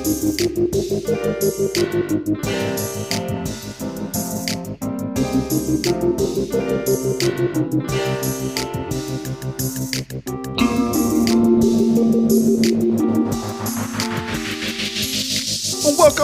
Welcome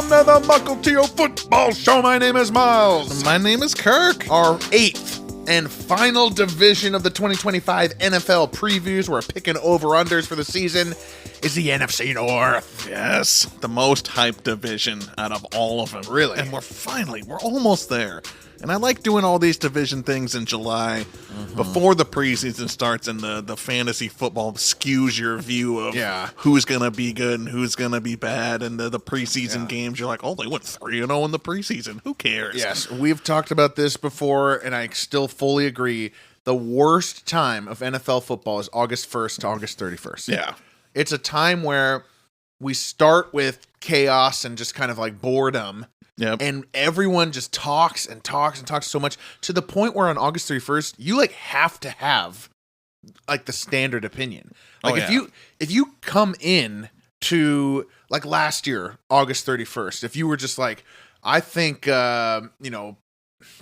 to the Mukilteo Football Show. My name is Miles. My name is Kirk. Our 8th and final division of the 2025 NFL previews. We're picking over-unders for the season. Is the NFC North. Yes, the most hyped division out of all of them. Really? And we're almost there. And I like doing all these division things in July before the preseason starts and the fantasy football skews your view of who's going to be good and who's going to be bad. And the preseason games, you're like, oh, they went 3-0 in the preseason. Who cares? Yes, we've talked about this before, and I still fully agree. The worst time of NFL football is August 1st to August 31st. Yeah. It's a time where we start with chaos and just kind of like boredom. Yep. And everyone just talks and talks and talks so much to the point where on August 31st, you like have to have like the standard opinion. Like if you come in to like last year, August 31st, if you were just like, I think,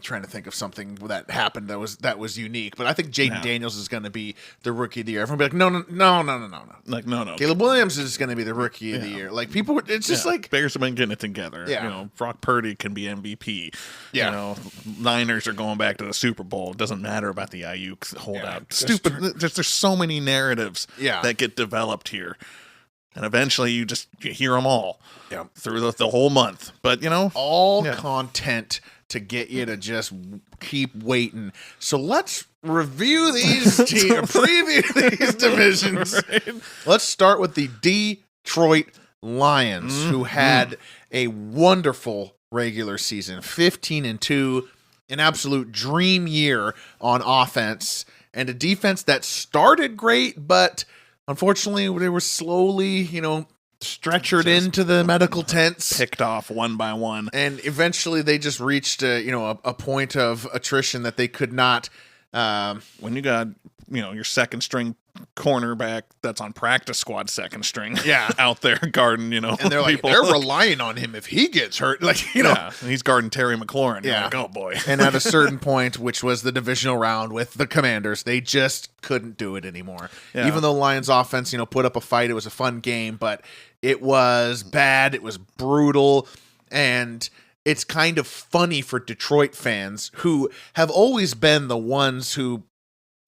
trying to think of something that happened that was unique, but I think Jaden Daniels is going to be the rookie of the year. Everyone will be like, no. Like, no. Caleb Williams is going to be the rookie of the year. Like, people, it's just like... Bears have been getting it together. Yeah. Brock Purdy can be MVP. Yeah. Niners are going back to the Super Bowl. It doesn't matter about the Ayuk holdout. Stupid. There's so many narratives that get developed here. And eventually you hear them all through the whole month. But, all content to get you to just keep waiting. So let's review these preview these divisions. Right. Let's start with the Detroit Lions, who had a wonderful regular season, 15-2, an absolute dream year on offense, and a defense that started great, but unfortunately they were slowly, stretchered into the medical tents, picked off one by one, and eventually they just reached a point of attrition that they could not. When you got your second string cornerback that's on practice squad second string, out there guarding, and they're like they're relying on him if he gets hurt, and he's guarding Terry McLaurin. Yeah, like, oh boy. And at a certain point, which was the divisional round with the Commanders, they just couldn't do it anymore. Yeah. Even though Lions offense, put up a fight, it was a fun game, but it was bad, it was brutal, and it's kind of funny for Detroit fans who have always been the ones who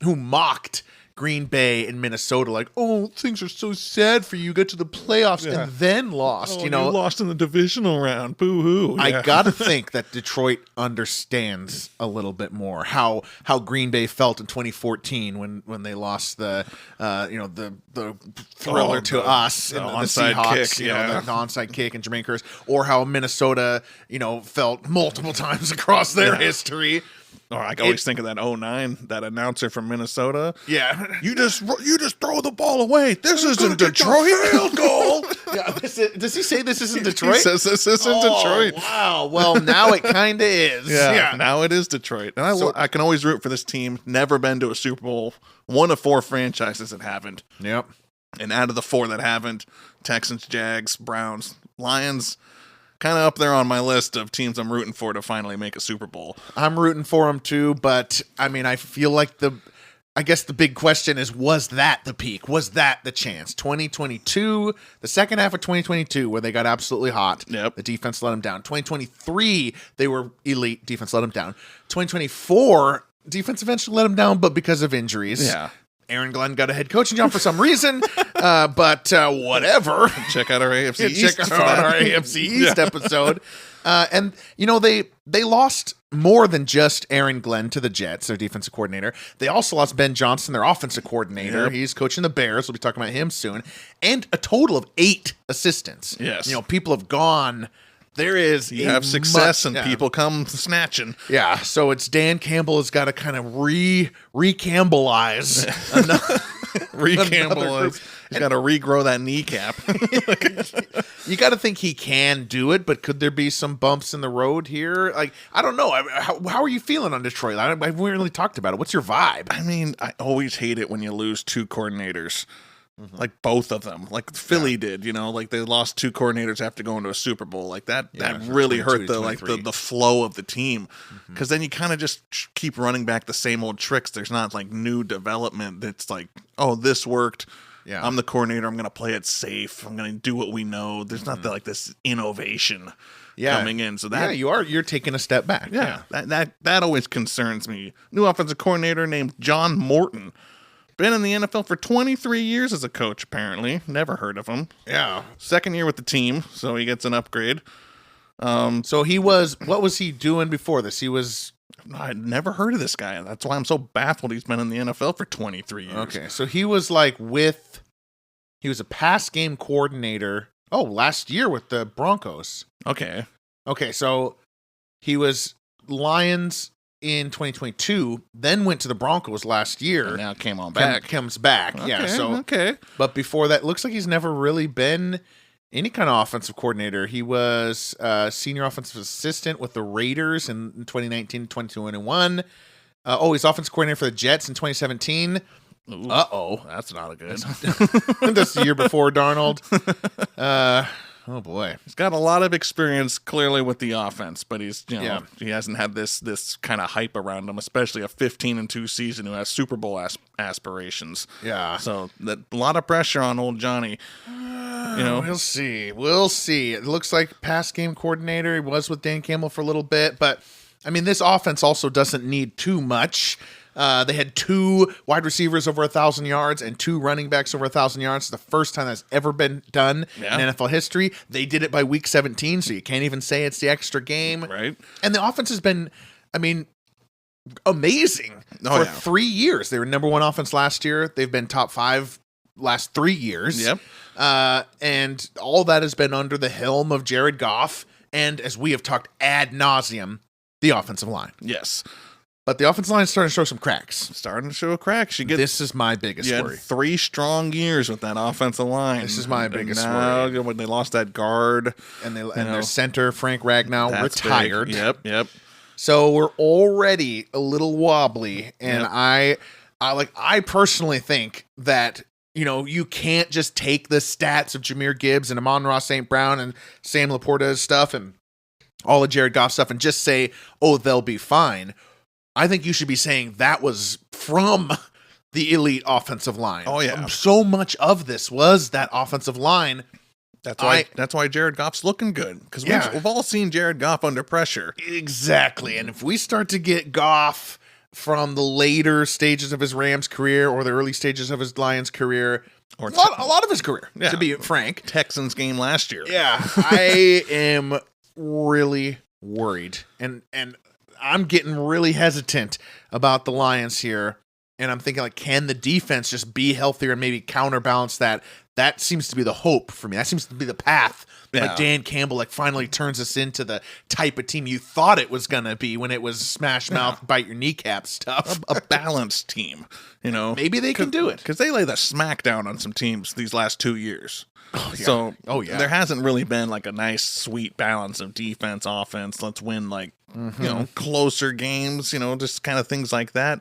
mocked Green Bay and Minnesota, like, oh, things are so sad for you. Get to the playoffs and then lost. You lost in the divisional round. Boo hoo. I gotta think that Detroit understands a little bit more how Green Bay felt in 2014 when they lost the thriller to us in the Seahawks, kick, the onside kick and Jermaine Kearse, or how Minnesota felt multiple times across their history. Oh, I always think of that 09, that announcer from Minnesota. Yeah. You just throw the ball away. This isn't Detroit. Field goal. Does he say this isn't Detroit? He says this isn't Detroit. Wow. Well, now it kind of is. Yeah. Now it is Detroit. And I can always root for this team. Never been to a Super Bowl. One of 4 franchises that haven't. Yep. And out of the 4 that haven't, Texans, Jags, Browns, Lions, kind of up there on my list of teams I'm rooting for to finally make a Super Bowl. I'm rooting for them too, but I mean, I feel like the big question is, was that the peak? Was that the chance? 2022, the second half of 2022, where they got absolutely hot. Yep. The defense let them down. 2023, they were elite. Defense let them down. 2024, defense eventually let them down, but because of injuries. Yeah. Aaron Glenn got a head coaching job for some reason, but whatever. Check out our AFC East. Check out our AFC East episode. And, they lost more than just Aaron Glenn to the Jets, their defensive coordinator. They also lost Ben Johnson, their offensive coordinator. Yep. He's coaching the Bears. We'll be talking about him soon. And a total of 8 assistants. Yes. People have gone... There is you have success and people come snatching. Yeah, so it's Dan Campbell has got to kind of re-Campbellize. Re-Campbellize. He's got to regrow that kneecap. You got to think he can do it, but could there be some bumps in the road here? Like, I don't know. How are you feeling on Detroit? I haven't really talked about it. What's your vibe? I mean, I always hate it when you lose 2 coordinators Like both of them, like Philly did, like they lost 2 coordinators after going to a Super Bowl. Like that really hurt the flow of the team. Because then you kind of just keep running back the same old tricks. There's not like new development. It's like, oh, this worked. Yeah, I'm the coordinator. I'm going to play it safe. I'm going to do what we know. There's not like this innovation coming in. So that you're taking a step back. Yeah, that always concerns me. New offensive coordinator named John Morton. Been in the NFL for 23 years as a coach, apparently. Never heard of him. Yeah. Second year with the team, so he gets an upgrade. So he was, what was he doing before this? I'd never heard of this guy. That's why I'm so baffled he's been in the NFL for 23 years. Okay, so he was he was a pass game coordinator, last year with the Broncos. Okay, so he was Lions in 2022, then went to the Broncos last year. And now comes back. Okay, yeah. So okay. But before that, looks like he's never really been any kind of offensive coordinator. He was senior offensive assistant with the Raiders in 2019, 2021. He's offensive coordinator for the Jets in 2017. Ooh, that's not a good. That's the year before Darnold. Oh boy, he's got a lot of experience clearly with the offense, but he's he hasn't had this kind of hype around him, especially a 15-2 season who has Super Bowl aspirations. Yeah, so a lot of pressure on old Johnny. We'll see. It looks like pass game coordinator. He was with Dan Campbell for a little bit, but I mean, this offense also doesn't need too much. They had 2 wide receivers over 1,000 yards and 2 running backs over 1,000 yards. It's the first time that's ever been done in NFL history. They did it by week 17, so you can't even say it's the extra game. Right. And the offense has been, amazing for 3 years. They were number 1 offense last year. They've been top 5 last 3 years. Yep. And all that has been under the helm of Jared Goff. And as we have talked ad nauseum, the offensive line. Yes. But the offensive line is starting to show some cracks. This is my biggest worry. 3 strong years with that offensive line. This is my biggest worry. When they lost that guard. And their center, Frank Ragnow, retired. Big. Yep. So we're already a little wobbly. And I personally think that, you can't just take the stats of Jahmyr Gibbs and Amon-Ra St. Brown and Sam Laporta's stuff and all of Jared Goff stuff and just say, they'll be fine. I think you should be saying that was from the elite offensive line. Oh, yeah. So much of this was that offensive line. That's why Jared Goff's looking good. Because we've all seen Jared Goff under pressure. Exactly. And if we start to get Goff from the later stages of his Rams career or the early stages of his Lions career, or a lot of his career, to be frank. Texans game last year. Yeah. I am really worried. And I'm getting really hesitant about the Lions here. And I'm thinking, can the defense just be healthier and maybe counterbalance that? That seems to be the hope for me. That seems to be the path. Yeah. Dan Campbell finally turns us into the type of team you thought it was going to be when it was smash mouth, bite your kneecap stuff. A balanced team, Maybe they can do it. Because they lay the smackdown on some teams these last 2 years. So there hasn't really been a nice, sweet balance of defense, offense. Let's win closer games, just kind of things like that.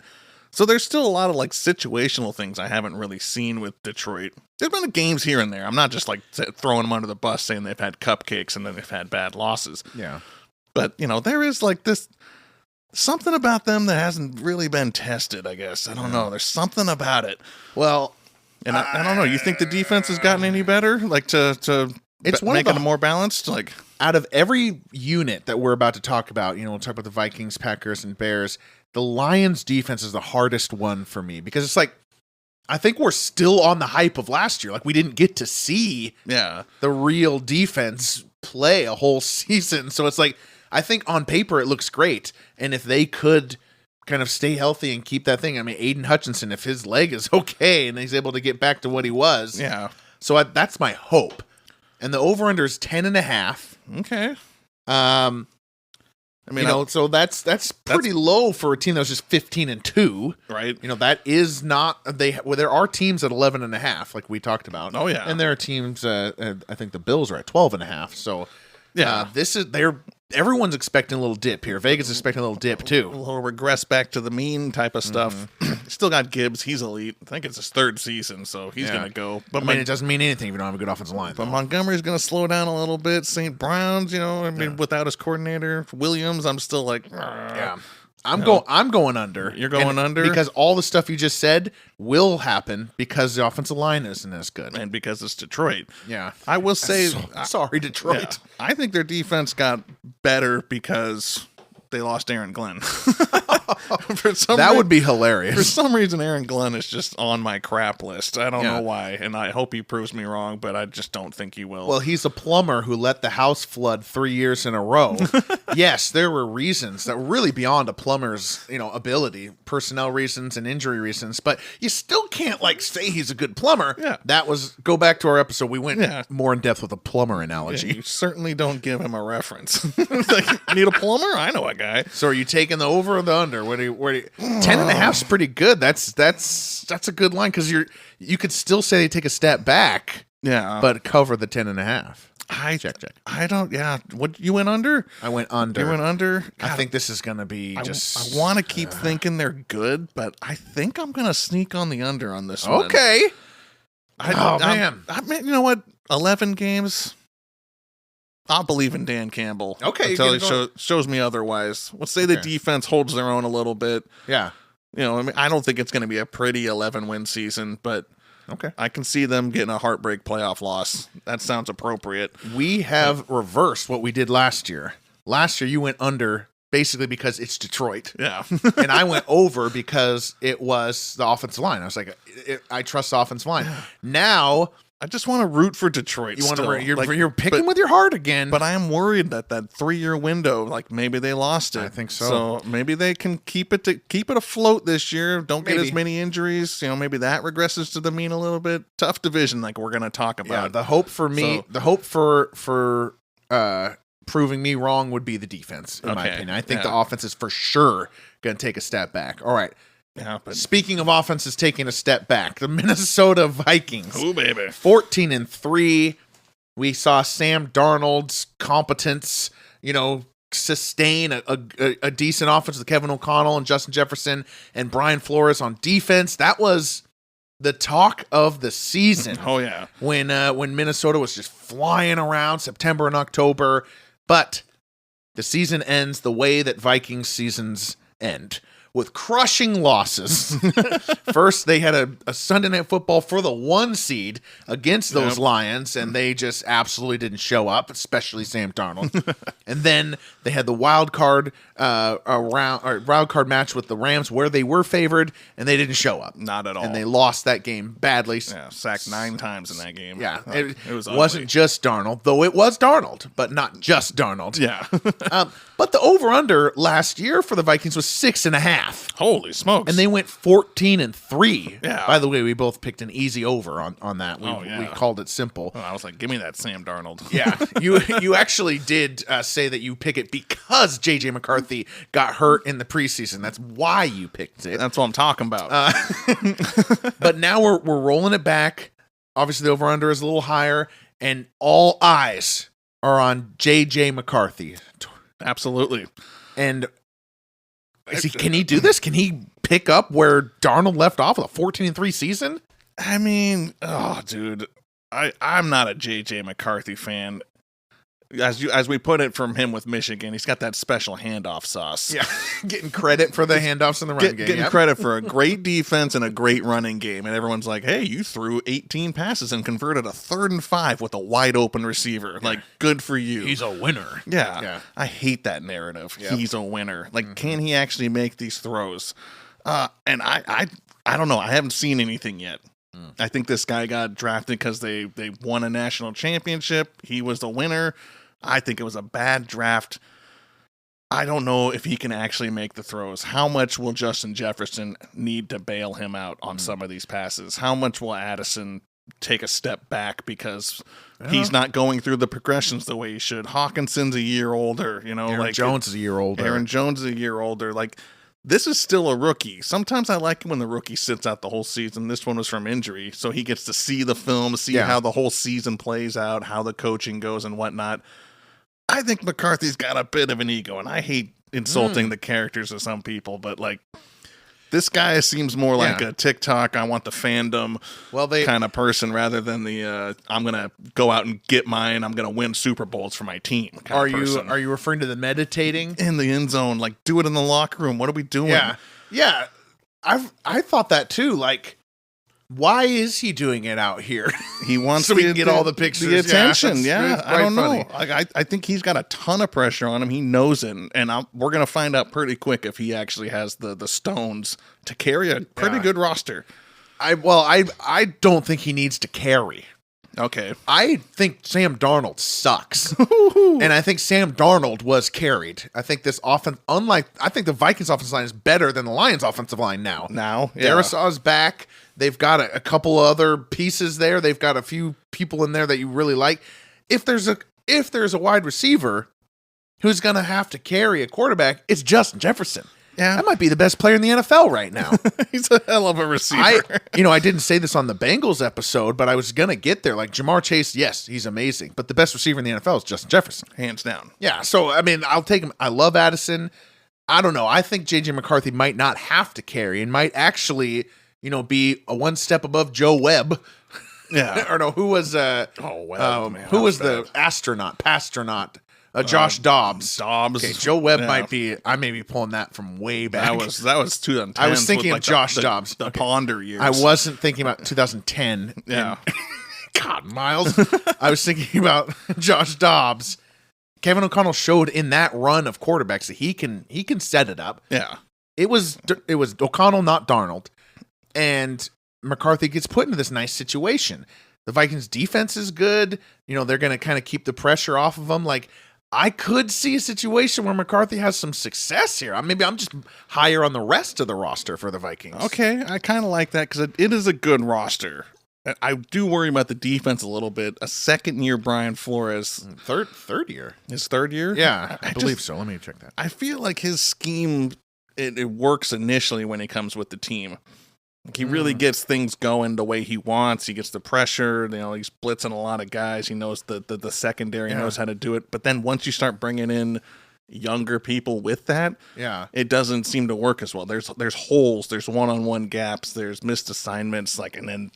So there's still a lot of situational things I haven't really seen with Detroit. There's been games here and there. I'm not just throwing them under the bus saying they've had cupcakes and then they've had bad losses. Yeah. But, there is this something about them that hasn't really been tested, I guess. I don't know. There's something about it. Well, and I don't know. You think the defense has gotten any better? It's make it more balanced? Out of every unit that we're about to talk about, we'll talk about the Vikings, Packers, and Bears. The Lions defense is the hardest one for me because it's I think we're still on the hype of last year. We didn't get to see the real defense play a whole season. So it's I think on paper it looks great. And if they could kind of stay healthy and keep that thing, Aiden Hutchinson, if his leg is okay and he's able to get back to what he was. Yeah. So that's my hope. And the over-under is 10.5. Okay. So that's pretty low for a team that was just 15-2. Right. That is not there are teams at 11.5, like we talked about. Oh yeah. And there are teams. I think the Bills are at 12.5. So yeah, they're everyone's expecting a little dip here. Vegas is expecting a little dip too. A little regress back to the mean type of stuff. Still got Gibbs. He's elite. I think it's his 3rd season, so he's going to go. But it doesn't mean anything if you don't have a good offensive line. But Montgomery's going to slow down a little bit. St. Brown's, without his coordinator. Williams, I'm still like, yeah. I'm going under. You're going under? Because all the stuff you just said will happen because the offensive line isn't as good. And because it's Detroit. Yeah. I will say... sorry, Detroit. Yeah, I think their defense got better because they lost Aaron Glenn. That would be hilarious. For some reason, Aaron Glenn is just on my crap list. I don't know why, and I hope he proves me wrong, but I just don't think he will. Well, he's a plumber who let the house flood 3 years in a row. Yes, there were reasons that were really beyond a plumber's, ability, personnel reasons and injury reasons, but you still can't say he's a good plumber. Yeah. Go back to our episode. We went more in depth with a plumber analogy. Yeah, you certainly don't give him a reference. Need a plumber? I know a guy. So are you taking the over or the under? Where do you 10.5 is pretty good. That's a good line because you could still say they take a step back, but cover the 10.5. Check. I don't. Yeah. What you went under? I went under. You went under. God, I think this is going to be just. I want to keep thinking they're good, but I think I'm going to sneak on the under on this one. Okay. Man. You know what? 11 games. I'll believe in Dan Campbell. Okay. Until he shows me otherwise. Let's say the defense holds their own a little bit. Yeah. I don't think it's going to be a pretty 11-win season, but I can see them getting a heartbreak playoff loss. That sounds appropriate. We have reversed what we did last year. Last year, you went under basically because it's Detroit. Yeah. And I went over because it was the offensive line. I was like, I trust the offensive line. Now... I just want to root for Detroit. You're picking with your heart again. But I am worried that 3-year window, maybe they lost it. I think so. So maybe they can keep it afloat this year. Don't get as many injuries. Maybe that regresses to the mean a little bit. Tough division, like we're going to talk about. Yeah, the hope for me, the hope for proving me wrong would be the defense. In my opinion, I think the offense is for sure going to take a step back. All right. Yeah, but speaking of offenses taking a step back, the Minnesota Vikings. Oh, baby. 14-3. We saw Sam Darnold's competence, sustain a decent offense with Kevin O'Connell and Justin Jefferson and Brian Flores on defense. That was the talk of the season. Oh, yeah. When Minnesota was just flying around September and October. But the season ends the way that Vikings seasons end. With crushing losses. First, they had a Sunday Night Football for the 1 seed against those Lions, and they just absolutely didn't show up, especially Sam Darnold. And then they had the wild card match with the Rams, where they were favored, and they didn't show up. Not at all. And they lost that game badly. Yeah, sacked 9 times in that game. Yeah, it was wasn't just Darnold, though it was Darnold, but not just Darnold. Yeah. But the over-under last year for the Vikings was 6.5. Holy smokes. And they went 14-3. Yeah. By the way, we both picked an easy over on that. We called it simple. Oh, I was like, give me that Sam Darnold. Yeah. You actually did say that you pick it because J.J. McCarthy got hurt in the preseason. That's why you picked it. That's what I'm talking about. But now we're rolling it back. Obviously, the over-under is a little higher, and all eyes are on J.J. McCarthy. Absolutely. And can he do this? Can he pick up where Darnold left off with a 14-3 season? I mean, dude, I'm not a J.J. McCarthy fan. As we put it from him with Michigan, he's got that special handoff sauce. Yeah, getting credit for the handoffs in the run game. Getting credit for a great defense and a great running game. And everyone's like, hey, you threw 18 passes and converted a 3rd and 5 with a wide open receiver. Like, good for you. He's a winner. Yeah. I hate that narrative. Yep. He's a winner. Like, can he actually make these throws? And I don't know. I haven't seen anything yet. I think this guy got drafted because they won a national championship. He was the winner. I think it was a bad draft. I don't know if he can actually make the throws. How much will Justin Jefferson need to bail him out on some of these passes? How much will Addison take a step back because he's not going through the progressions the way he should? Hawkinson's a year older, Aaron Jones is a year older. Aaron Jones is a year older. Like, this is still a rookie. Sometimes I like it when the rookie sits out the whole season. This one was from injury, so he gets to see the film, see how the whole season plays out, how the coaching goes and whatnot. I think McCarthy's got a bit of an ego, and I hate insulting the characters of some people, but like this guy seems more like a TikTok, I want the fandom kind of person rather than the I'm gonna go out and get mine, I'm gonna win Super Bowls for my team. Are you referring to the meditating in the end zone? Like, do it in the locker room. What are we doing? Yeah. I thought that too. Like, why is he doing it out here? He wants so we can get all the pictures, the attention. I don't funny. know. I think he's got a ton of pressure on him. He knows it, and we're gonna find out pretty quick if he actually has the stones to carry a pretty good roster. I don't think he needs to carry. Okay. I think Sam Darnold sucks. And I think Sam Darnold was carried. I think this offense, I think the Vikings offensive line is better than the Lions offensive line now. Darrisaw's back. They've got a couple of other pieces there. They've got a few people in there that you really like. If there's a wide receiver who's going to have to carry a quarterback, it's Justin Jefferson. Yeah. That might be the best player in the NFL right now. He's a hell of a receiver. I didn't say this on the Bengals episode, but I was going to get there. Like, Jamar Chase, yes, he's amazing. But the best receiver in the NFL is Justin Jefferson. Hands down. Yeah, so, I mean, I'll take him. I love Addison. I don't know. I think J.J. McCarthy might not have to carry and might actually, be a one step above Joe Webb. Yeah. Or no, who was man, who was the pastronaut? Josh Dobbs. Okay, Joe Webb might be. I may be pulling that from way back. That was 2010. I was thinking of Josh Dobbs. The Ponder years. I wasn't thinking about 2010. Yeah. God, Miles. I was thinking about Josh Dobbs. Kevin O'Connell showed in that run of quarterbacks that he can set it up. Yeah. It was O'Connell, not Darnold, and McCarthy gets put into this nice situation. The Vikings defense is good. They're going to kind of keep the pressure off of them. Like, I could see a situation where McCarthy has some success here. Maybe I'm just higher on the rest of the roster for the Vikings. Okay, I kind of like that because it is a good roster. I do worry about the defense a little bit. A second-year Brian Flores. Third year. His third year? Yeah, I believe so. Let me check that. I feel like his scheme, it works initially when he comes with the team. Like, he really gets things going the way he wants. He gets the pressure. He's blitzing a lot of guys. He knows the secondary knows how to do it. But then once you start bringing in younger people with that, it doesn't seem to work as well. There's holes. There's one-on-one gaps. There's missed assignments. And then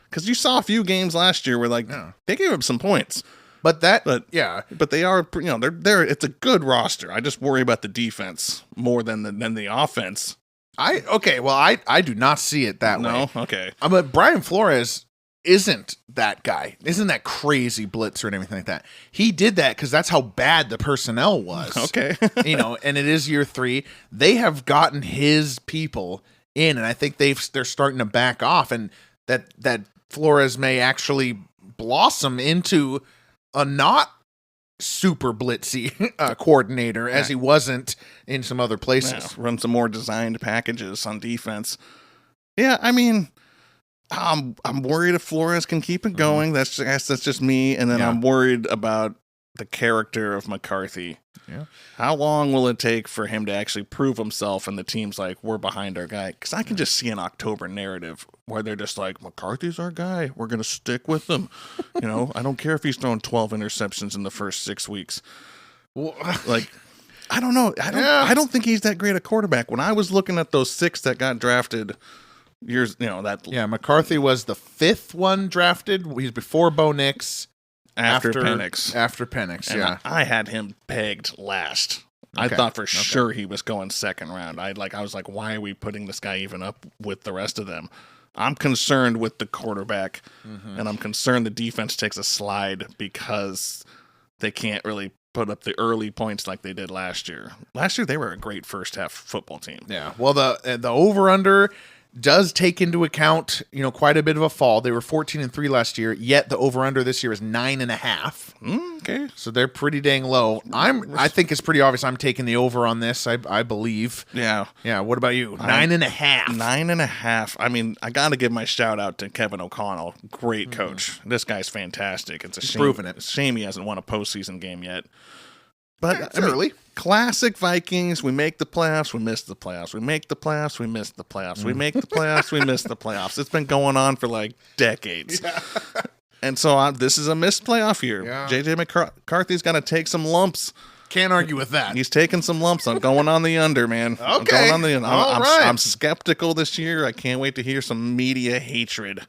because you saw a few games last year where they gave up some points. But they are they're it's a good roster. I just worry about the defense more than the offense. I do not see it that way. No? Okay. But Brian Flores isn't that guy. Isn't that crazy blitzer and everything like that. He did that because that's how bad the personnel was. Okay. And it is year 3. They have gotten his people in, and I think they're starting to back off, and that Flores may actually blossom into a not super blitzy coordinator as he wasn't in some other places. Run some more designed packages on defense. Yeah, I mean, I'm worried if Flores can keep it going. That's just me. And then I'm worried about the character of McCarthy. Yeah. How long will it take for him to actually prove himself and the team's like, we're behind our guy? Because I can just see an October narrative where they're just like, McCarthy's our guy. We're going to stick with him. I don't care if he's thrown 12 interceptions in the first 6 weeks. Well, I don't know. I don't think he's that great a quarterback. When I was looking at those 6 that got drafted years, McCarthy was the 5th one drafted. He's before Bo Nix. After Penix. After Penix, and I had him pegged last. Okay. I thought for sure he was going second round. I was like, why are we putting this guy even up with the rest of them? I'm concerned with the quarterback, and I'm concerned the defense takes a slide because they can't really put up the early points like they did last year. Last year, they were a great first half football team. Yeah. Well, the over-under does take into account, quite a bit of a fall. They were 14-3 last year, yet the over-under this year is 9.5. Okay. So they're pretty dang low. I think it's pretty obvious I'm taking the over on this, I believe. Yeah. Yeah, what about you? 9.5. 9.5. I mean, I got to give my shout out to Kevin O'Connell. Great coach. This guy's fantastic. It's a shame. Proving it. Shame he hasn't won a postseason game yet. But it's early. Classic Vikings. We make the playoffs. We miss the playoffs. We make the playoffs. We miss the playoffs. We make the playoffs. We miss the playoffs. It's been going on for like decades. And so this is a missed playoff year. Yeah. J.J. McCarthy's got to take some lumps. Can't argue with that. He's taking some lumps. I'm going on the under, man. Okay. I'm going on the under. I'm I'm skeptical this year. I can't wait to hear some media hatred.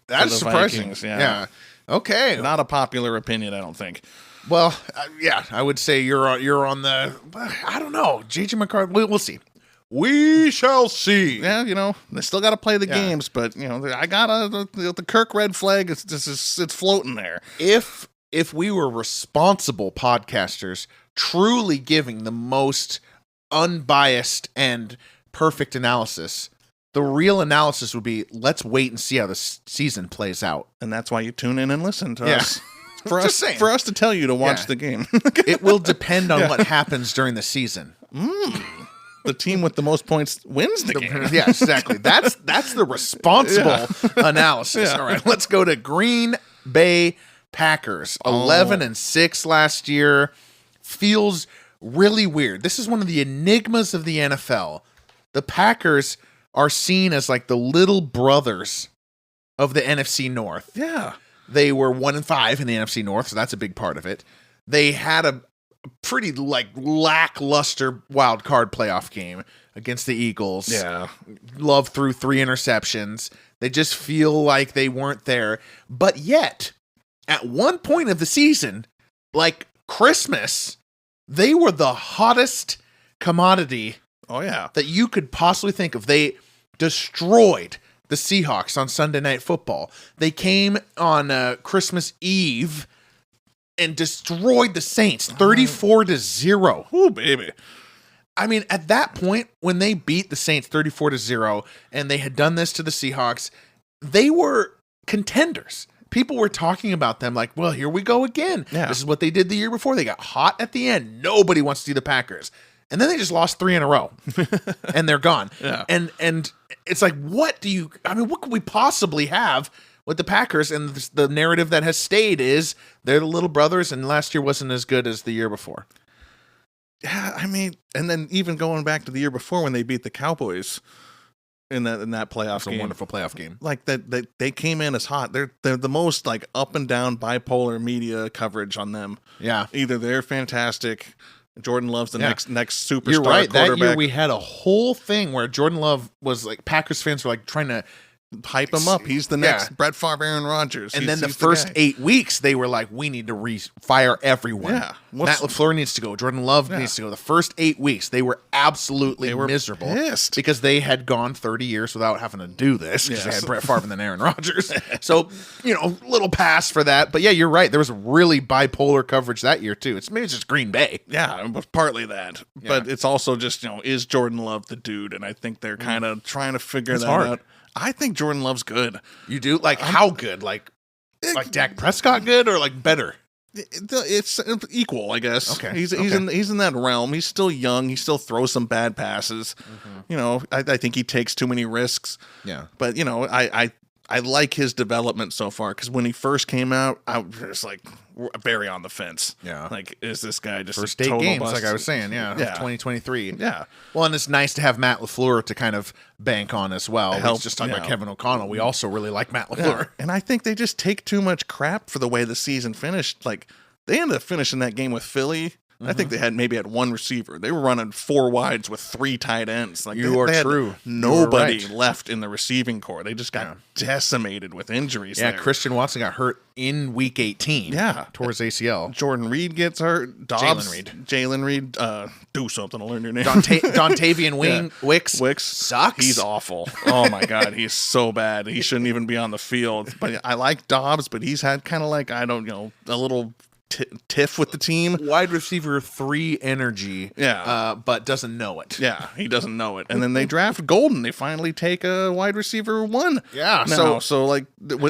That's surprising. Vikings. Yeah. Okay. Not a popular opinion, I don't think. Well, yeah, I would say you're on the. I don't know, J.J. McCarthy. We'll see. We shall see. Yeah, they still got to play the games, but I got the Kirk red flag. It's floating there. If we were responsible podcasters, truly giving the most unbiased and perfect analysis, the real analysis would be, let's wait and see how this season plays out. And that's why you tune in and listen to us. For us to tell you to watch the game. It will depend on what happens during the season. The team with the most points wins the game. Yeah, exactly. That's the responsible analysis. All right, let's go to Green Bay Packers. 11-6 last year. Feels really weird. This is one of the enigmas of the NFL. The Packers are seen as like the little brothers of the NFC North. Yeah. They were 1-5 in the NFC North, so that's a big part of it. They had a pretty lackluster wild card playoff game against the Eagles. Yeah. Love threw 3 interceptions. They just feel like they weren't there. But yet, at one point of the season, like Christmas, they were the hottest commodity that you could possibly think of. They destroyed the Seahawks on Sunday Night Football. They came on Christmas Eve and destroyed the Saints 34-0. Ooh, baby. I mean, at that point, when they beat the Saints 34-0, and they had done this to the Seahawks, they were contenders. People were talking about them like, well, here we go again. Yeah. This is what they did the year before. They got hot at the end. Nobody wants to see the Packers. And then they just lost 3 in a row. And they're gone. Yeah. And it's like, what could we possibly have with the Packers? And the narrative that has stayed is they're the little brothers, and last year wasn't as good as the year before. Yeah, I mean, and then even going back to the year before when they beat the Cowboys in that playoff game. A wonderful playoff game. Like that they came in as hot. They're the most like up and down bipolar media coverage on them. Yeah. Either they're fantastic. Jordan Love's the next superstar. You're right. Quarterback. That year we had a whole thing where Jordan Love was like, Packers fans were like trying to hype him up. He's the next Brett Favre, Aaron Rodgers. And then the first 8 weeks, they were like, we need to fire everyone. Yeah. Matt LaFleur needs to go. Jordan Love needs to go. The first 8 weeks, they were absolutely miserable. Pissed. Because they had gone 30 years without having to do this. Because they had Brett Favre and then Aaron Rodgers. So, little pass for that. But yeah, you're right. There was really bipolar coverage that year, too. Maybe it's just Green Bay. Yeah, it was partly that. Yeah. But it's also just, is Jordan Love the dude? And I think they're kind of trying to figure that out. I think Jordan Love's good. You do? Like, how good? Like Dak Prescott good or like better? It's equal, I guess. Okay. He's in that realm. He's still young. He still throws some bad passes. Mm-hmm. I think he takes too many risks. Yeah. But I like his development so far, because when he first came out, I was like very on the fence. Yeah. Like, is this guy just first a 8 total games, bust? like I was saying, 2023. Yeah. Well, and it's nice to have Matt LaFleur to kind of bank on as well. We was just talking about Kevin O'Connell. We also really like Matt LaFleur. Yeah. And I think they just take too much crap for the way the season finished. Like, they ended up finishing that game with Philly. I think they had one receiver. They were running 4 wides with 3 tight ends. Like, you are true. Nobody left in the receiving core. They just got decimated with injuries. Yeah, there. Christian Watson got hurt in week 18. Yeah, towards ACL. Jordan Reed gets hurt. Jalen Reed. Do something to learn your name. Dontavian Wicks sucks. He's awful. Oh my god, he's so bad. He shouldn't even be on the field. But I like Dobbs, but he's had kind of like a little tiff with the team. Wide receiver 3 energy. Yeah. But doesn't know it. Yeah, he doesn't know it. And then they draft Golden. They finally take a wide receiver 1. Yeah. So like,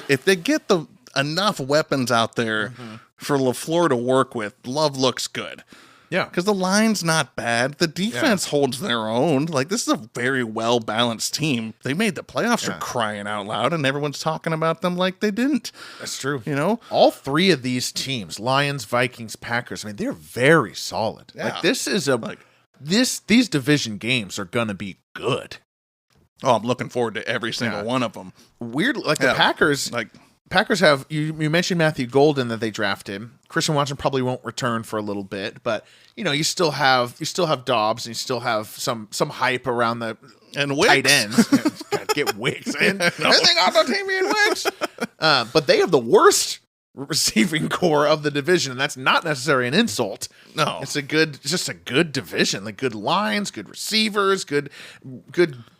if they get enough weapons out there for LaFleur to work with, Love looks good. Yeah. Because the line's not bad. The defense holds their own. Like, this is a very well-balanced team. They made the playoffs for crying out loud, and everyone's talking about them like they didn't. That's true. All 3 of these teams, Lions, Vikings, Packers, I mean, they're very solid. Yeah. Like, this is these division games are going to be good. Oh, I'm looking forward to every single one of them. Weird, like the Packers, Packers have you mentioned Matthew Golden that they drafted. Christian Watson probably won't return for a little bit, but you still have Dobbs and you still have some hype around the tight ends. Gotta get Wicks in. Anything on the team being Wicks. But they have the worst receiving core of the division, and that's not necessarily an insult. No, it's just a good division, like good lines, good receivers, good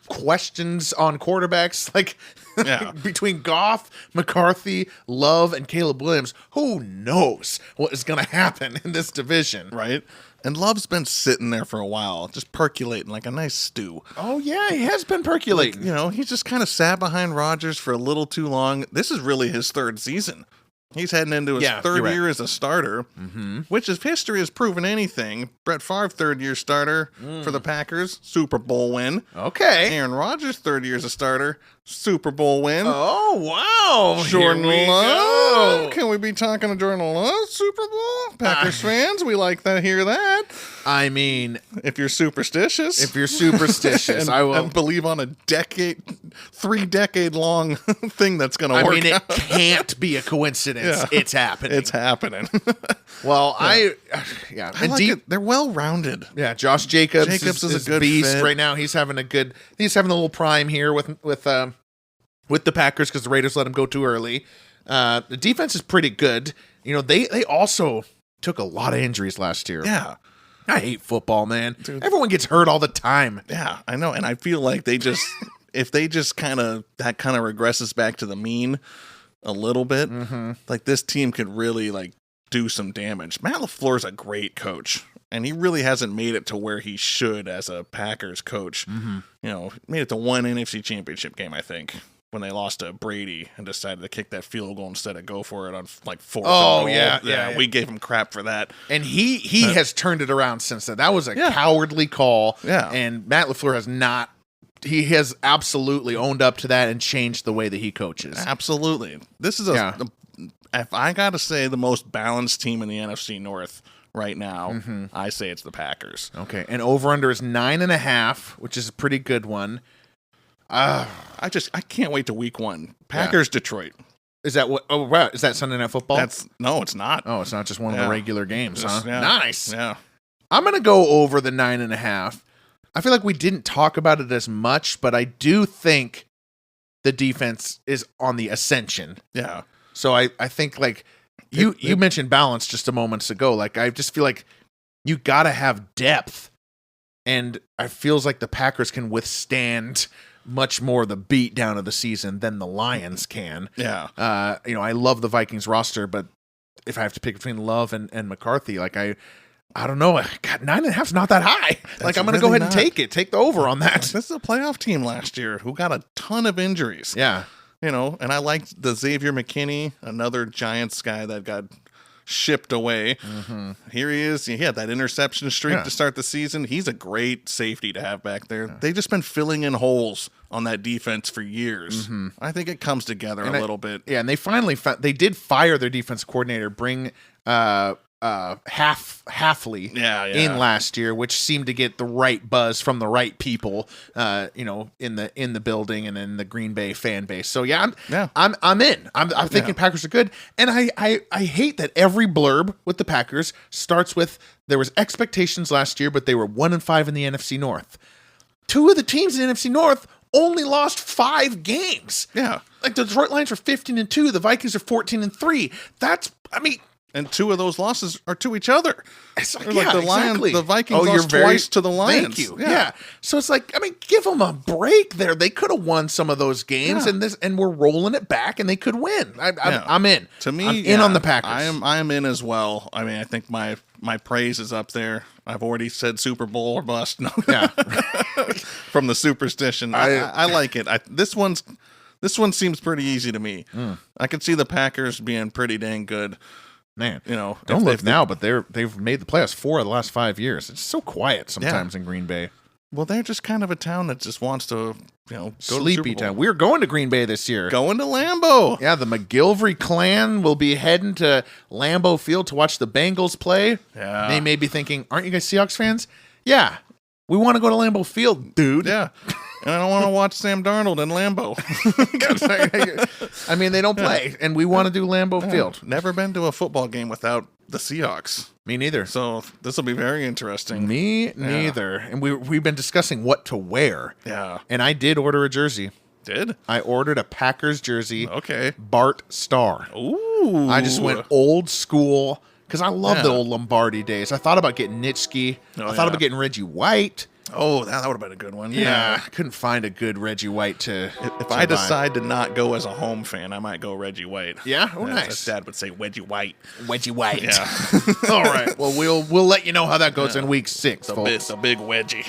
questions on quarterbacks, like between Goff, McCarthy, Love, and Caleb Williams. Who knows what is going to happen in this division, right? And Love's been sitting there for a while, just percolating like a nice stew. Oh yeah, he has been percolating. Like, he just kind of sat behind Rodgers for a little too long. This is really his third season. He's heading into his third year as a starter, which, if history has proven anything, Brett Favre, third-year starter for the Packers, Super Bowl win. Okay. Aaron Rodgers, third year as a starter, Super Bowl win. Oh, wow. Jordan Love. Can we be talking to Jordan Love, Super Bowl? Packers fans, we like to hear that. I mean, if you're superstitious. I will. And believe on a 3-decade long thing that's going to work. I mean, it can't be a coincidence. Yeah. It's happening. It's happening. Well, I like it. They're well-rounded. Yeah, Josh Jacobs is a good beast fit. right now. He's having a little prime here with the Packers because the Raiders let him go too early. The defense is pretty good. They also took a lot of injuries last year. Yeah. I hate football, man. Dude. Everyone gets hurt all the time. Yeah, I know. And I feel like if they just kind of regresses back to the mean a little bit, like this team could really do some damage. Matt LaFleur's a great coach, and he really hasn't made it to where he should as a Packers coach. Made it to one NFC championship game, I think, when they lost to Brady and decided to kick that field goal instead of go for it on fourth. Oh, yeah. We gave him crap for that. And he has turned it around since then. That was a cowardly call. Yeah. And Matt LaFleur has not. He has absolutely owned up to that and changed the way that he coaches. Absolutely. This is if I got to say the most balanced team in the NFC North right now, I say it's the Packers. Okay. And over-under is 9.5, which is a pretty good one. I can't wait to week 1. Packers, Detroit. Is that what? Oh, wow. Is that Sunday Night Football? No, it's not. Oh, it's not just one of the regular games, huh? Yeah. Nice. Yeah. I'm going to go over the 9.5. I feel like we didn't talk about it as much, but I do think the defense is on the ascension. Yeah. So I think you mentioned balance just a moment ago. I just feel like you got to have depth, and it feels like the Packers can withstand much more the beat down of the season than the Lions can. Yeah. I love the Vikings roster, but if I have to pick between Love and McCarthy, I don't know. God, 9.5's not that high. I'm going to go ahead and take the over on that. This is a playoff team last year who got a ton of injuries. Yeah. And I liked the Xavier McKinney, another Giants guy that got shipped away. Here he is. He had that interception streak to start the season. He's a great safety to have back there. They've just been filling in holes on that defense for years. I think it comes together a little bit. Yeah, and they finally they did fire their defense coordinator, bring Halfley in last year, which seemed to get the right buzz from the right people, in the building and in the Green Bay fan base. So I'm in. I'm thinking Packers are good, and I hate that every blurb with the Packers starts with there was expectations last year, but they were 1-5 in the NFC North. Two of the teams in the NFC North only lost 5 games. Yeah, the Detroit Lions are 15-2. The Vikings are 14-3. And 2 of those losses are to each other. It's the Lions, the Vikings lost twice to the Lions. Thank you. Yeah. So it's give them a break there. They could have won some of those games, and we're rolling it back, and they could win. I'm in. To me, I'm in on the Packers. I am in as well. I think my praise is up there. I've already said Super Bowl or bust. No. Yeah. From the superstition, I like it. This one seems pretty easy to me. I could see the Packers being pretty dang good. Man, don't look now, but they've made the playoffs 4 of the last 5 years. It's so quiet sometimes in Green Bay. Well, they're just kind of a town that just wants to, go sleepy town. We're going to Green Bay this year. Going to Lambeau. Yeah, the McGilvery clan will be heading to Lambeau Field to watch the Bengals play. Yeah. They may be thinking, aren't you guys Seahawks fans? Yeah. We want to go to Lambeau Field, dude. Yeah. And I don't want to watch Sam Darnold in Lambeau. I mean, they don't play, and we want to do Lambeau Field. Never been to a football game without the Seahawks. Me neither. So this will be very interesting. Me neither. And we've been discussing what to wear. Yeah. And I did order a jersey. Did? I ordered a Packers jersey. Okay. Bart Starr. Ooh. I just went old school because I love the old Lombardi days. I thought about getting Nitschke. I thought about getting Reggie White. Oh, that would have been a good one. Yeah. I couldn't find a good Reggie White to If I decide to not go as a home fan, I might go Reggie White. Yeah? Oh, As nice. Dad would say Wedgie White. Wedgie White. Yeah. All right. Well, we'll let you know how that goes in week 6, folks. The big wedgie.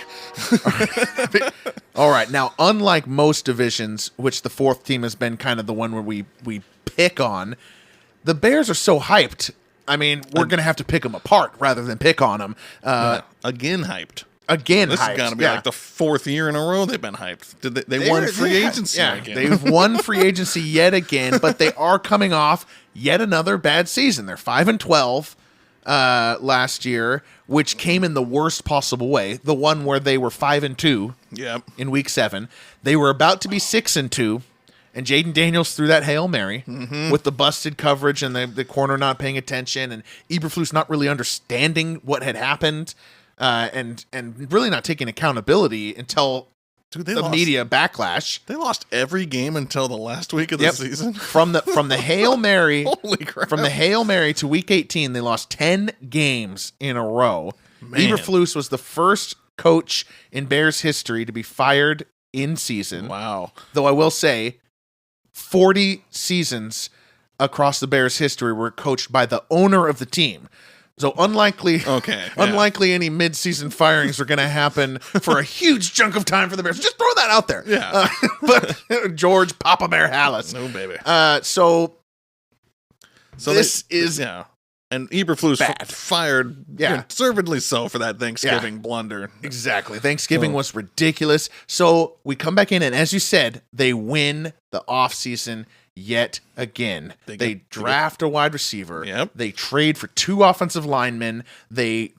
All right. Now, unlike most divisions, which the fourth team has been kind of the one where we pick on, the Bears are so hyped. I mean, we're going to have to pick them apart rather than pick on them. Again hyped. This has got to be like the 4th year in a row they've been hyped. They won free agency again. They've won free agency yet again, but they are coming off yet another bad season. They're 5-12 last year, which came in the worst possible way. The one where they were 5-2 in week 7. They were about to be 6-2. And Jaden Daniels threw that Hail Mary with the busted coverage and the corner not paying attention and Eberflus not really understanding what had happened. And really not taking accountability until the media backlash. They lost every game until the last week of the season. From the Hail Mary, Holy crap. From the Hail Mary to week 18, they lost 10 games in a row. Man. Eberflus was the first coach in Bears history to be fired in season. Wow. Though I will say, 40 seasons across the Bears history were coached by the owner of the team. So unlikely any mid-season firings are going to happen for a huge chunk of time for the Bears. Just throw that out there. Yeah. But George Papa Bear Hallis. No, baby. So this is and Eberflus bad. Fired conservatively so for that Thanksgiving blunder. Exactly. Thanksgiving was ridiculous. So we come back in, and as you said, they win the offseason yet again. They draft a wide receiver. Yep. They trade for 2 offensive linemen. They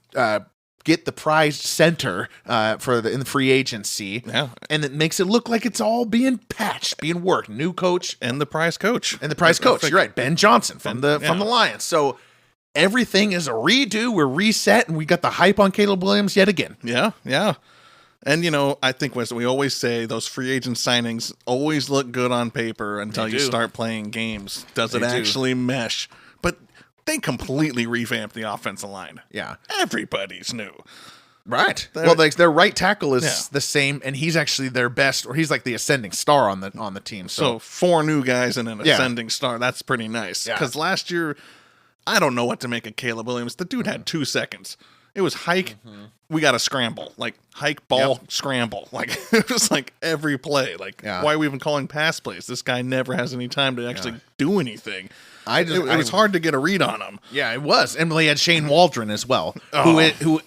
get the prized center in the free agency. Yeah. And it makes it look like it's all being patched, being worked. New coach. And the prize coach. You're right. Ben Johnson from the Lions. So everything is a redo. We're reset, and we got the hype on Caleb Williams yet again. Yeah, yeah. And, I think we always say those free agent signings always look good on paper until you start playing games. Does it actually mesh? But they completely revamped the offensive line. Yeah. Everybody's new. Right. Well, their right tackle is the same, and he's actually their best, or he's like the ascending star on the team. So 4 new guys and an ascending star. That's pretty nice. Because last year, I don't know what to make of Caleb Williams. The dude had 2 seconds. It was hike, we got to scramble. Like, hike, ball, scramble. Like, it was like every play. Like, why are we even calling pass plays? This guy never has any time to actually do anything. It was hard to get a read on him. Yeah, it was. And we had Shane Waldron as well, who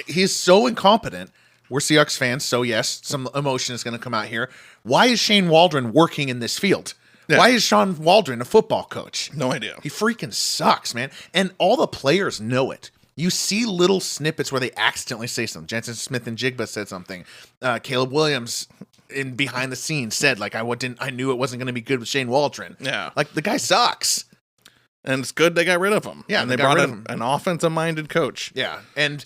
he's so incompetent. We're Seahawks fans, so yes, some emotion is going to come out here. Why is Shane Waldron working in this field? Yeah. Why is Sean Waldron a football coach? No idea. He freaking sucks, man. And all the players know it. You see little snippets where they accidentally say something. Jensen Smith and Jigba said something. Caleb Williams in behind the scenes said, like, I knew it wasn't going to be good with Shane Waldron. Yeah. Like, the guy sucks. And it's good they got rid of him. Yeah, and they brought in an offensive-minded coach. Yeah, and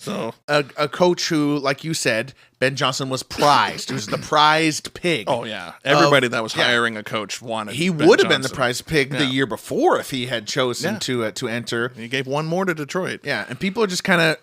a coach who, like you said, Ben Johnson was prized. He was the prized pig. Oh, yeah. Everybody that was hiring a coach wanted He Ben would have Johnson. been the prized pig the year before if he had chosen to enter. He gave 1 more to Detroit. Yeah, and people are just kind of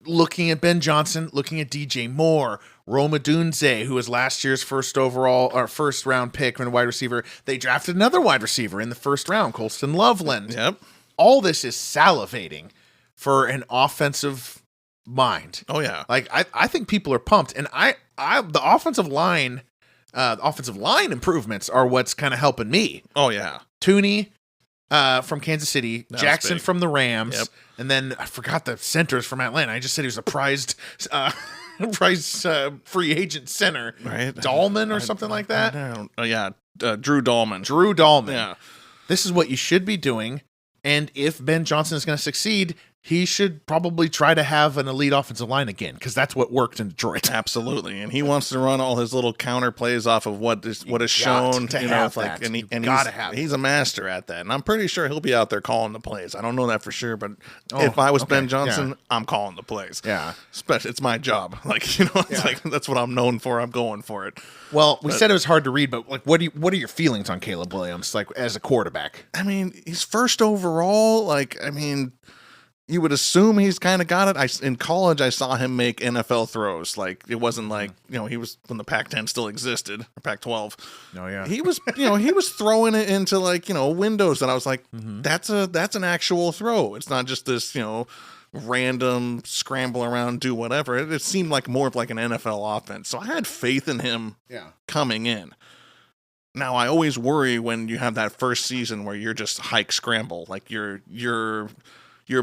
looking at Ben Johnson, looking at DJ Moore, Roma Dunze, who was last year's first round pick from a wide receiver. They drafted another wide receiver in the first round, Colston Loveland. Yep. All this is salivating for an offensive mind. Oh yeah. Like I think people are pumped, and the offensive line improvements are what's kind of helping me. Oh yeah. Tooney from Kansas City, Jackson from the Rams, and then I forgot the centers from Atlanta. I just said he was a prized free agent center, right? Dahlman or something like that. Drew Dahlman. Drew Dahlman. Yeah. This is what you should be doing. And if Ben Johnson is going to succeed, he should probably try to have an elite offensive line again, because that's what worked in Detroit. Absolutely, and he wants to run all his little counter plays off of what is shown. To have that. He's a master at that, and I'm pretty sure he'll be out there calling the plays. I don't know that for sure, but if I was Ben Johnson, I'm calling the plays. Yeah, especially it's my job. It's like that's what I'm known for. I'm going for it. Well, we said it was hard to read, but like, what are your feelings on Caleb Williams, like as a quarterback? I mean, he's first overall. You would assume he's kind of got it. In college, I saw him make NFL throws. Like, it wasn't like, he was when the Pac-10 still existed, or Pac-12. Oh, yeah. He was, he was throwing it into windows, and I was like, that's an actual throw. It's not just this, random scramble around, do whatever. It seemed like more of like an NFL offense. So I had faith in him coming in. Now, I always worry when you have that first season where you're just hike scramble. Like, your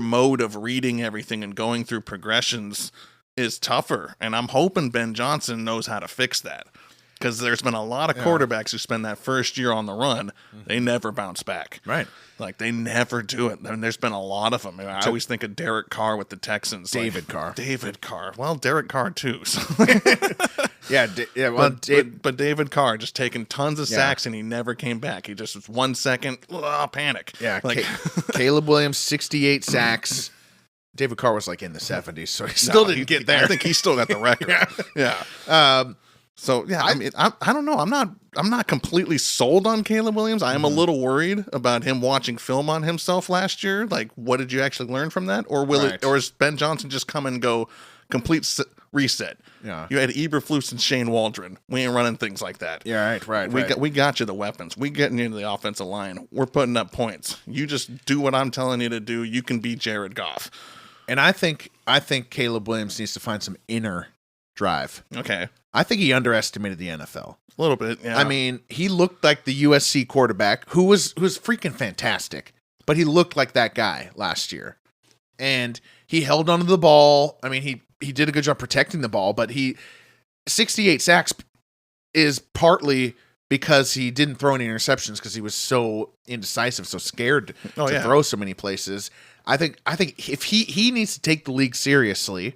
mode of reading everything and going through progressions is tougher. And I'm hoping Ben Johnson knows how to fix that, because there's been a lot of quarterbacks who spend that first year on the run. They never bounce back. Right. Like, they never do it. And there's been a lot of them. I always think of Derek Carr with the Texans. David Carr. Well, Derek Carr too. So. But David Carr just taking tons of sacks, and he never came back. He just was 1 second, panic. Yeah, Caleb Williams, 68 sacks. David Carr was like in the 70s, so he still didn't get there. I think he still got the record. Yeah. I don't know. I'm not completely sold on Caleb Williams. I am a little worried about him watching film on himself last year. Like, what did you actually learn from that? Or or is Ben Johnson just come and go complete reset? Yeah. You had Eberflus and Shane Waldron. We ain't running things like that. Yeah, right. We got you the weapons. We getting you into the offensive line. We're putting up points. You just do what I'm telling you to do. You can beat Jared Goff. And I think Caleb Williams needs to find some inner drive. Okay. I think he underestimated the NFL. A little bit, yeah. I mean, he looked like the USC quarterback who was freaking fantastic, but he looked like that guy last year. And he held onto the ball. I mean, he did a good job protecting the ball, but 68 sacks is partly because he didn't throw any interceptions because he was so indecisive, so scared to throw so many places. I think if he needs to take the league seriously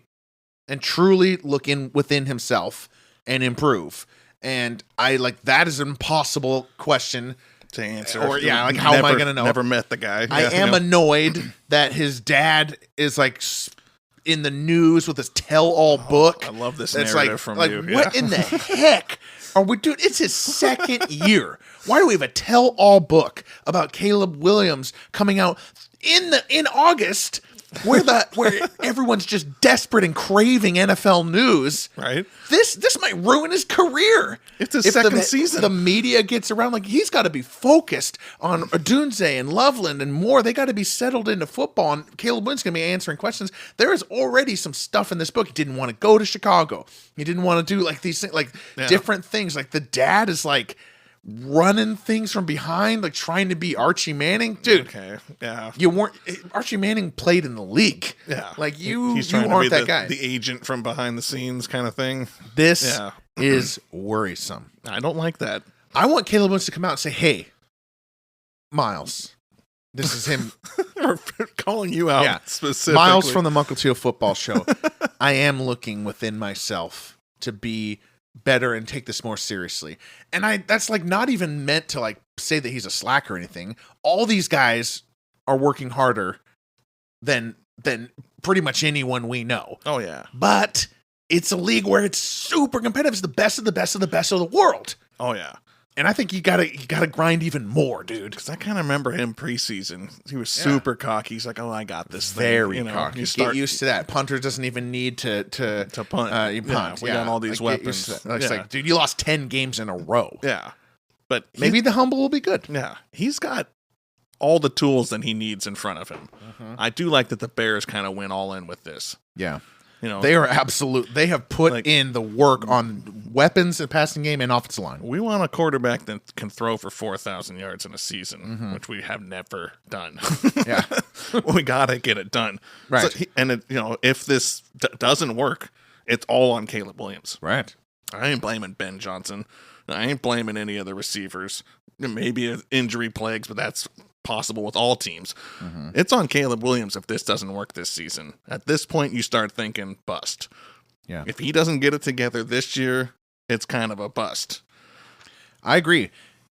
and truly look within himself and improve. And that is an impossible question to answer. Or how am I going to know? Never met the guy. I am annoyed that his dad is in the news with his tell-all book. I love this narrative from you. What in the heck are we doing? It's his second year. Why do we have a tell-all book about Caleb Williams coming out in August, where everyone's just desperate and craving NFL news? Right. This might ruin his career. It's his second season. The media gets around, he's got to be focused on Odunze and Loveland and more. They got to be settled into football, and Caleb Williams going to be answering questions. There is already some stuff in this book. He didn't want to go to Chicago. He didn't want to do these things, different things. The dad is running things from behind, trying to be Archie Manning. Dude, okay, yeah. Archie Manning played in the league. Yeah. He's trying to be that guy. The agent from behind the scenes kind of thing. This is worrisome. I don't like that. I want Caleb Williams to come out and say, hey, Miles. This is him. We're calling you out specifically. Miles from the Mukilteo Football Show. I am looking within myself to be better and take this more seriously. And that's not even meant to say that he's a slacker or anything. All these guys are working harder than pretty much anyone we know. Oh yeah. But it's a league where it's super competitive. It's the best of the best of the best of the world. Oh yeah. And I think you gotta grind even more, dude. Because I kind of remember him preseason. He was super cocky. He's like, "Oh, I got this thing." Very cocky. Get used to that. Punter doesn't even need to punt. You punt. We got all these weapons. It's dude, you lost 10 games in a row. Yeah, but maybe the humble will be good. Yeah, he's got all the tools that he needs in front of him. Mm-hmm. I do like that the Bears kind of went all in with this. Yeah. They are they have put in the work on weapons and passing game and offensive line. We want a quarterback that can throw for 4,000 yards in a season, which we have never done. Yeah. We got to get it done. Right. So if this doesn't work, it's all on Caleb Williams. Right. I ain't blaming Ben Johnson. I ain't blaming any of the receivers. Maybe injury plagues, but that's possible with all teams. It's on Caleb Williams if this doesn't work this season. At this point, you start thinking bust. Yeah. If he doesn't get it together this year, it's kind of a bust. I agree.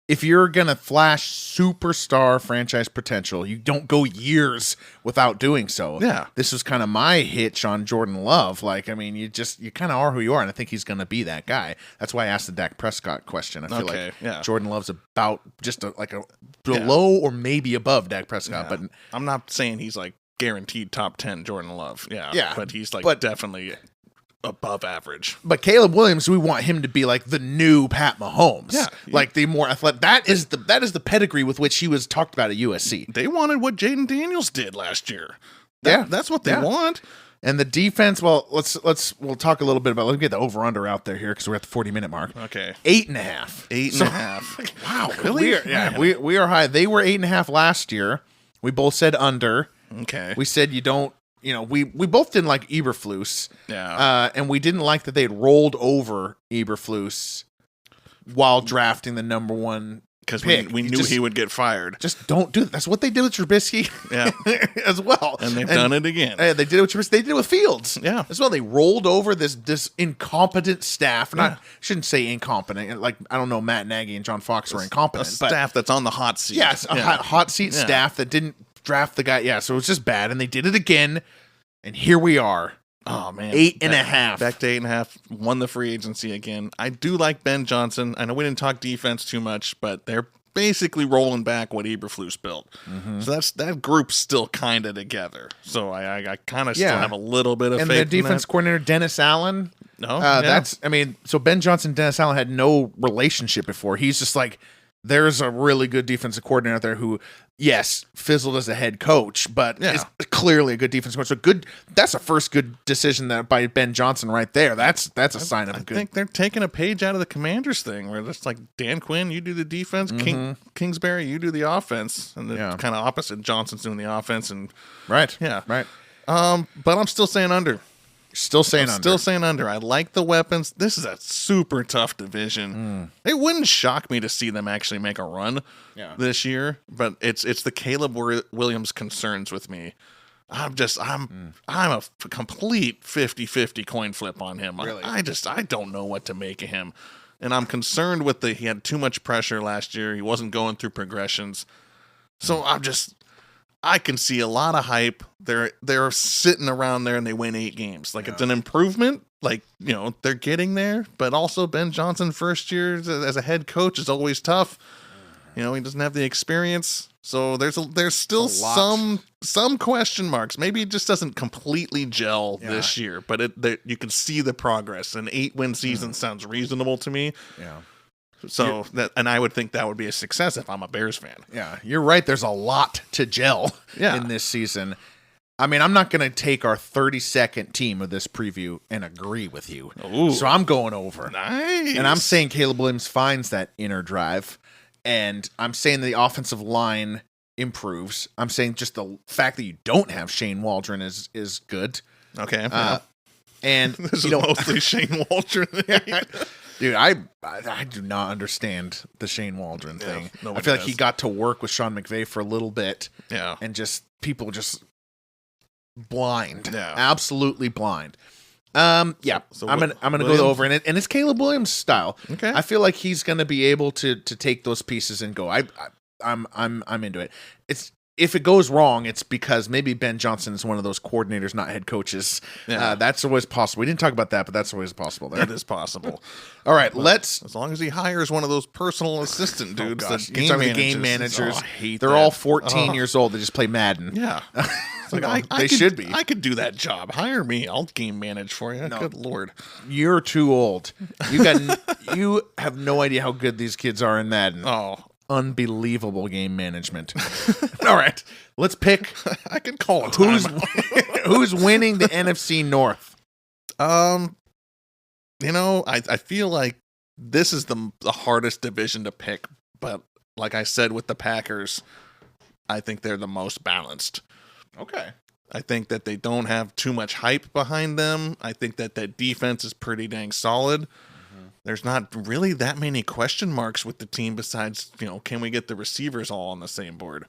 If you're going to flash superstar franchise potential, you don't go years without doing so. Yeah. This was kind of my hitch on Jordan Love. Like, I mean, you kind of are who you are, and I think he's going to be that guy. That's why I asked the Dak Prescott question. I feel like Jordan Love's about just a below or maybe above Dak Prescott. Yeah. But I'm not saying he's like guaranteed top 10 Jordan Love. Yeah. But he's like definitely above average. But Caleb Williams, we want him to be like the new Pat Mahomes. Yeah. Like the more athletic. That is the pedigree with which he was talked about at USC. They wanted what Jaden Daniels did last year. That's what they want. And the defense, well, we'll talk a little bit about, let's get the over-under out there here because we're at the 40-minute mark. Okay. 8.5. 8.5. Wow. Really? We are high. They were 8.5 last year. We both said under. Okay. We said we both didn't like Eberflus. Yeah. And we didn't like that they had rolled over Eberflus while drafting the number one because we knew he would get fired. Just don't do that. That's what they did with Trubisky as well. And they've done it again. They did it with Trubisky. They did it with Fields as well. They rolled over this incompetent staff. Shouldn't say incompetent. Like, I don't know, Matt Nagy and John Fox were incompetent. A staff that's on the hot seat. Yes, hot seat staff that didn't draft the guy. Yeah, so it was just bad. And they did it again. And here we are. Oh, man. 8.5. Back to 8.5. Won the free agency again. I do like Ben Johnson. I know we didn't talk defense too much, but they're basically rolling back what Eberflus built. So that group's still kind of together. So I kind of still have a little bit of faith in the defense coordinator, Dennis Allen. So Ben Johnson and Dennis Allen had no relationship before. He's just like, there's a really good defensive coordinator out there who, yes, fizzled as a head coach, but is clearly a good defensive coach. So good. That's a first good decision by Ben Johnson right there. That's a sign of a good. I think they're taking a page out of the Commanders thing, where it's like Dan Quinn, you do the defense, Kingsbury, you do the offense, and the kind of opposite. Johnson's doing the offense, and right. But I'm still saying under. Still saying under. I like the weapons. This is a super tough division. It wouldn't shock me to see them actually make a run this year, but it's the Caleb Williams concerns with me. I'm a complete 50-50 coin flip on him. Really? I don't know what to make of him. And I'm concerned with he had too much pressure last year. He wasn't going through progressions. So I can see a lot of hype. They're sitting around there and they win 8 games. Like, it's an improvement. Like, they're getting there. But also Ben Johnson first year as a head coach is always tough. He doesn't have the experience. So there's still some question marks. Maybe it just doesn't completely gel this year. But you can see the progress. An 8-win season sounds reasonable to me. Yeah. So and I would think that would be a success if I'm a Bears fan. Yeah, you're right. There's a lot to gel in this season. I mean, I'm not going to take our 32nd team of this preview and agree with you. Ooh. So I'm going over. Nice. And I'm saying Caleb Williams finds that inner drive. And I'm saying the offensive line improves. I'm saying just the fact that you don't have Shane Waldron is good. Okay. And this is mostly Shane Waldron. Dude, I do not understand the Shane Waldron thing. I feel like he got to work with Sean McVay for a little bit. Yeah. And people just blind. Yeah. Absolutely blind. So I'm gonna go over and it's Caleb Williams style. Okay. I feel like he's gonna be able to take those pieces and go. I'm into it. If it goes wrong, it's because maybe Ben Johnson is one of those coordinators, not head coaches. Yeah. That's always possible. We didn't talk about that, but that's always possible there. That is possible. All right, as long as he hires one of those personal assistant dudes. The game managers. I hate They're that. all 14 years old. They just play Madden. Yeah. They should be. I could do that job. Hire me. I'll game manage for you. No. Good Lord. You're too old. You have no idea how good these kids are in Madden. Oh. Unbelievable game management. All right, let's pick. I can call it. Who's winning the NFC North? I feel like this is the hardest division to pick, but like I said with the Packers, I think they're the most balanced. Okay. I think that they don't have too much hype behind them. I think that defense is pretty dang solid. There's not really that many question marks with the team besides, can we get the receivers all on the same board?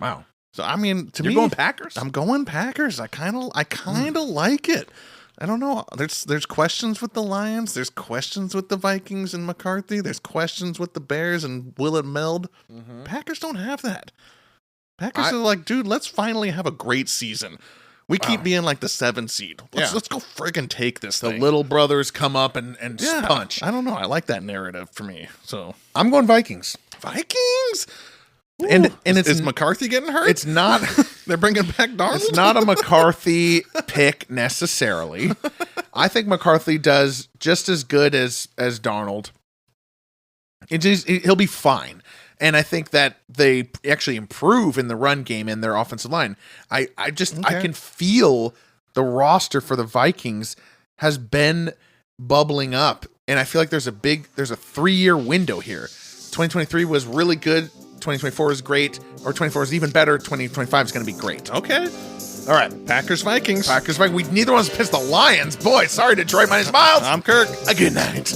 Wow. So I mean, to You're me, going Packers? I'm going Packers. I kind of like it. I don't know. There's questions with the Lions. There's questions with the Vikings and McCarthy. There's questions with the Bears and will it meld? Packers don't have that. Packers are like, dude, let's finally have a great season. We keep being like the 7 seed. Let's go friggin' take this thing. The little brothers come up and punch. I don't know. I like that narrative for me. So I'm going Vikings. Vikings? Ooh. And is McCarthy getting hurt? It's not. They're bringing back Darnold? It's not a McCarthy pick necessarily. I think McCarthy does just as good as Darnold. He'll be fine. And I think that they actually improve in the run game and their offensive line. I can feel the roster for the Vikings has been bubbling up. And I feel like there's a 3-year window here. 2023 was really good. 2024 is great, or 24 is even better. 2025 is going to be great. Okay. All right. Packers, Vikings. We neither one of us pissed the Lions. Boy, sorry, Detroit. My name's Miles. I'm Kirk. A good night.